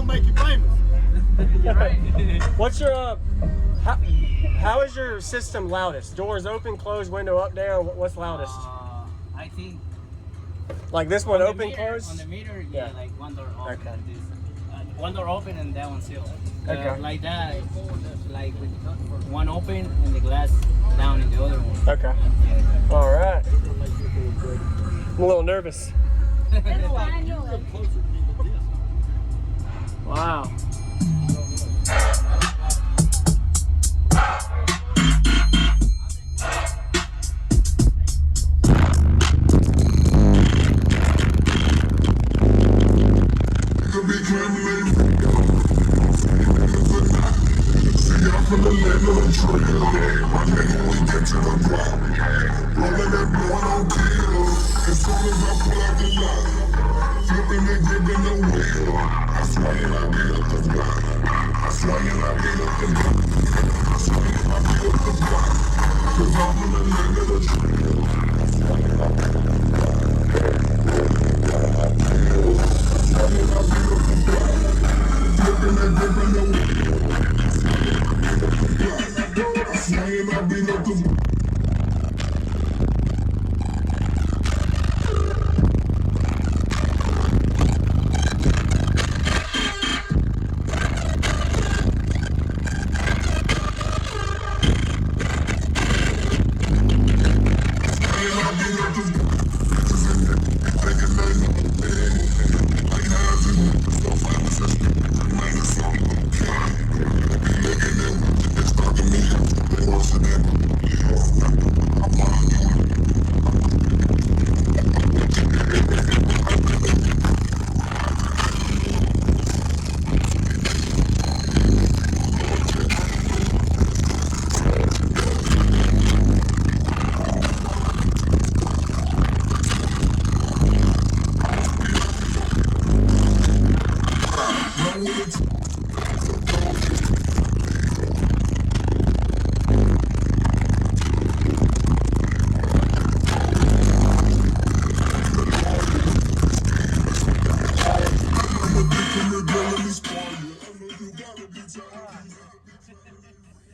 make you famous. You're right. What's your how is your system loudest? Doors open, closed, window up, down. What's loudest? I think Like this one, open, meter, closed. On the meter, yeah, like one door open. Okay. Like this. One door open and that one sealed. Okay. Like that, like with one open and the glass down in the other one. Okay. All right. I'm a little nervous. Wow. From the land of the trail, my nigga, we get to the block. Rolling that blowing on kill. As soon as I pull out the lock, flipping and gripping the wheel. I swing and I beat up the block. I swing and I beat up the block. I swing and I beat up the block. Cause I'm from the land of the trail. I swing and I beat up the block. Rolling that blowing on kill. I swing and I beat up the block. Flipping and gripping the wheel. Swinging, I beat up the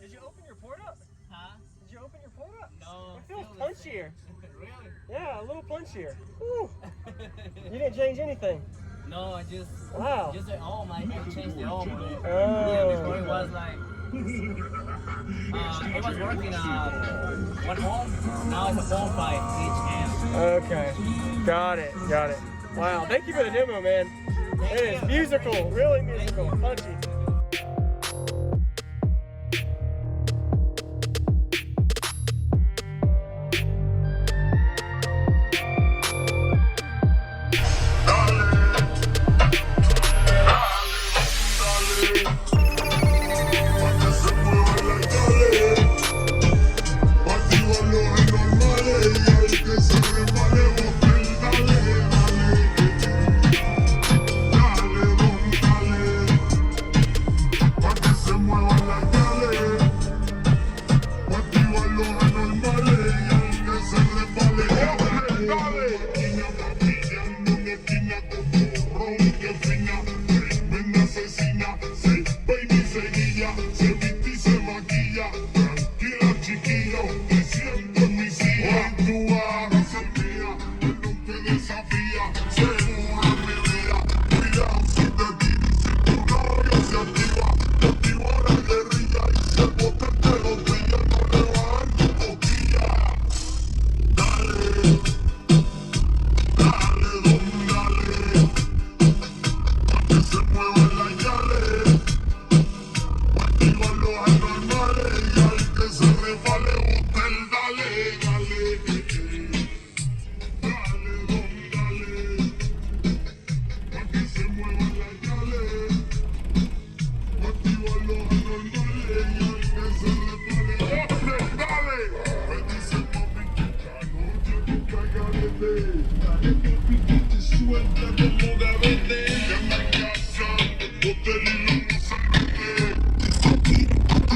Did you open your port up? Huh? Did you open your port up? No. It feels punchier. Really? Yeah, a little punchier. Woo. You didn't change anything. No, I just Wow. just the ohm. I changed the ohm. Oh. Yeah, before it was like it was working 1 ohm. Now it's a 0.5 each amp. Okay. Got it. Got it. Wow. Thank you for the demo, man. It is musical. Really musical. Punchy.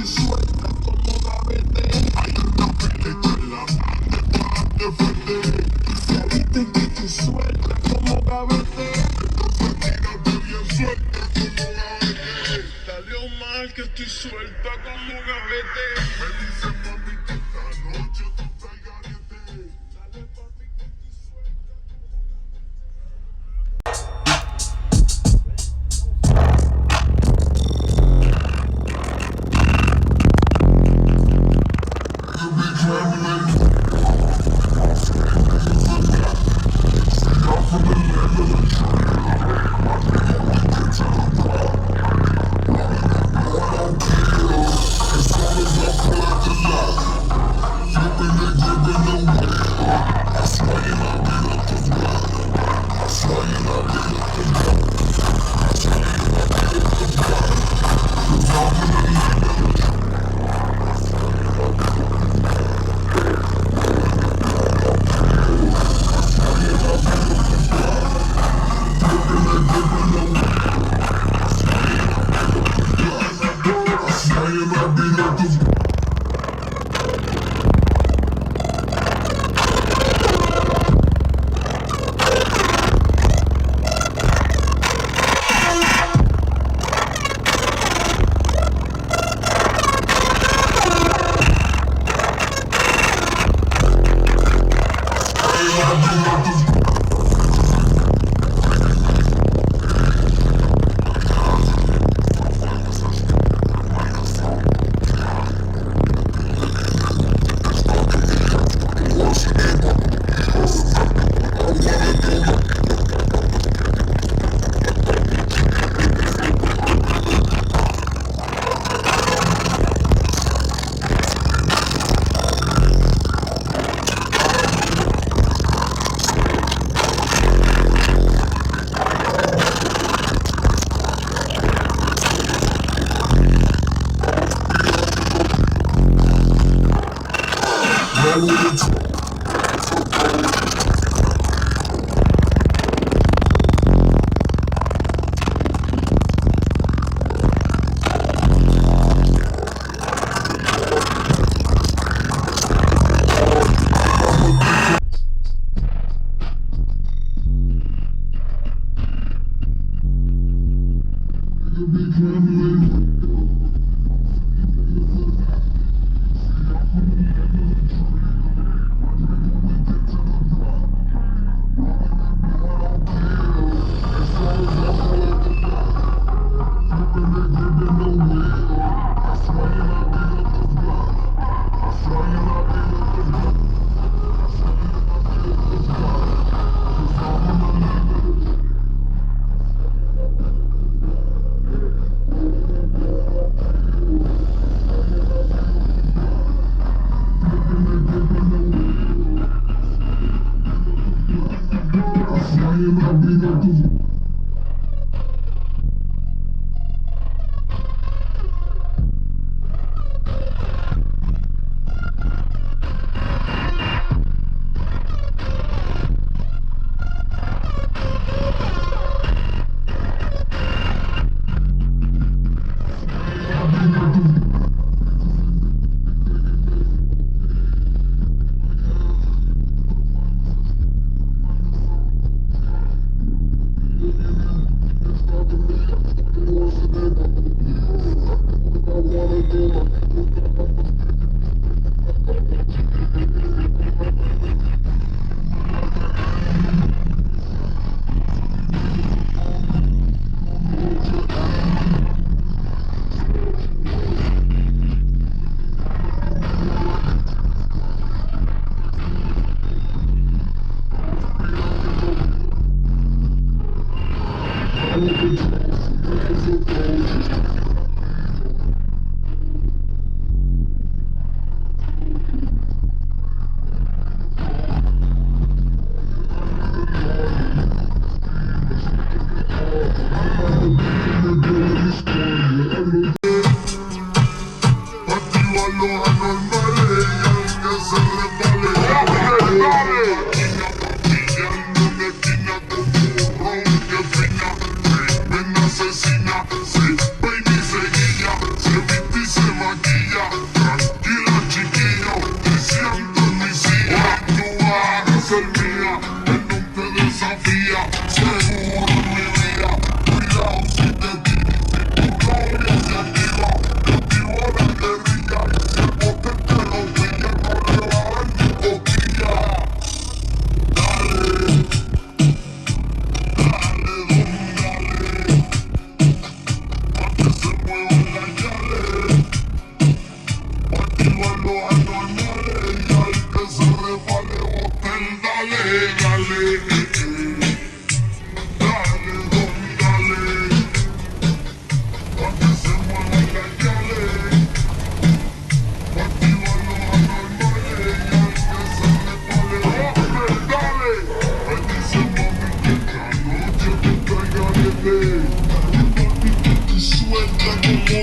Suelta como gavete, bien suelta como gavete. real que estoy suelta como gavete. Me dicen mami que esta noche tú estás garete. Dale papi que estoy suelta.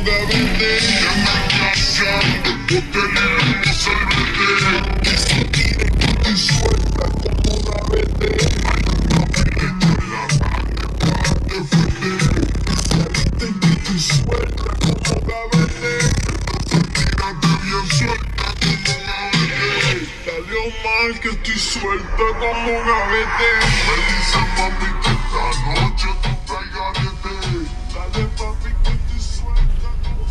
gavete. Ya me cansan los botelines y los sorbetes. Y suelta como gavete. Hay una pilecha en la mano para defender. Y suelta como gavete. Tírate bien suelta como gavete. Dale Omar que estoy suelta como gavete. Me dice mami que esta noche tú traes garete. Dale papi que estoy suelta como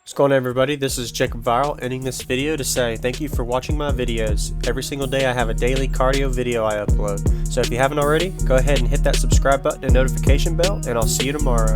What's going on, everybody? This is JacobViral ending this video to say thank you for watching my videos. Every single day I have a daily cardio video I upload. So if you haven't already, go ahead and hit that subscribe button and notification bell, and I'll see you tomorrow.